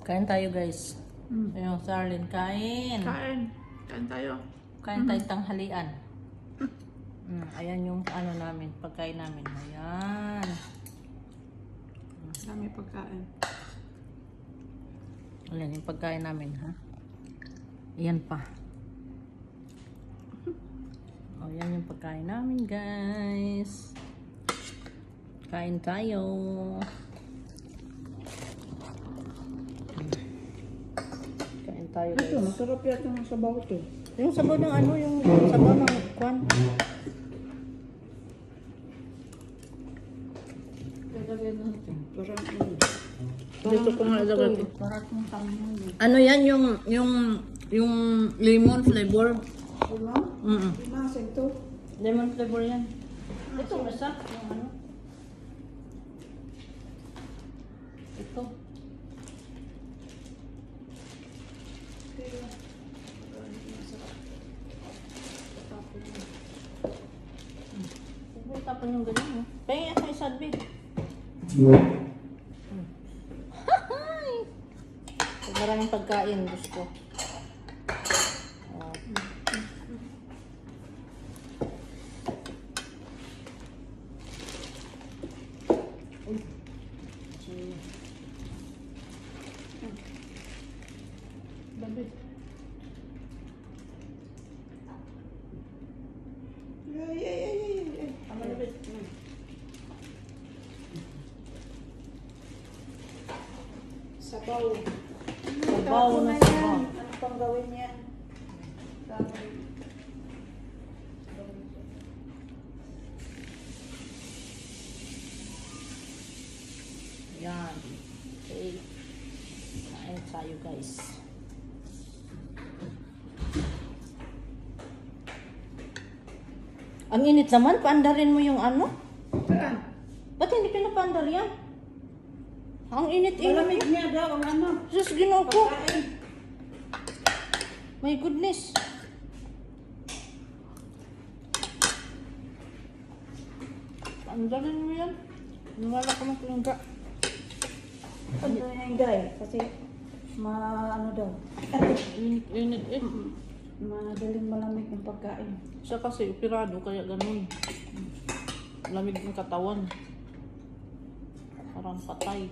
Kain tayo guys. Ayun, Sarlin, kain. Kain tayo. Kain tayo tanghalian. Ayan yung ano namin, pagkain namin. Ayan. Dami pagkain. Ayan yung pagkain namin, ha? Ayan pa. O, yan yung pagkain namin, guys. Kain tayo. Kain tayo, guys. Ito, masarap yata ng sabaw ito. Yung sabaw ng ano, yung sabaw ng kwan. Lagyan natin. Parang ano. Dito ko nga ilagay ko. Parang tangan. Ano yan, yung lemon flavor. Diba? Limasin to. Lemon flavor yan. Ito, isa. Yung ano. Ito. Tapon yung ganyan mo. Pahingin ako yung sadbi. Maraming pagkain, gusto. David. Ay. Tama na, David. Sabaw. Sabaw na yan. sabaw. Ano pang gawin yan? Yan. Okay. Kain tayo, guys. Ang init naman, paandarin mo yung ano? Saan? Ba't hindi pinapandar yan? Ang init-init. Malamig niya daw ang ano. Diyos, Ginoo ko. Pagkain. My goodness. Paandarin mo yan. Nawala ko ng tulungga. Ano yung guy? Kasi ano daw. Init eh. Madaling malamig ang pagkain. Siya kasi operado, kaya ganun. Lamig ng katawan. Parang patay.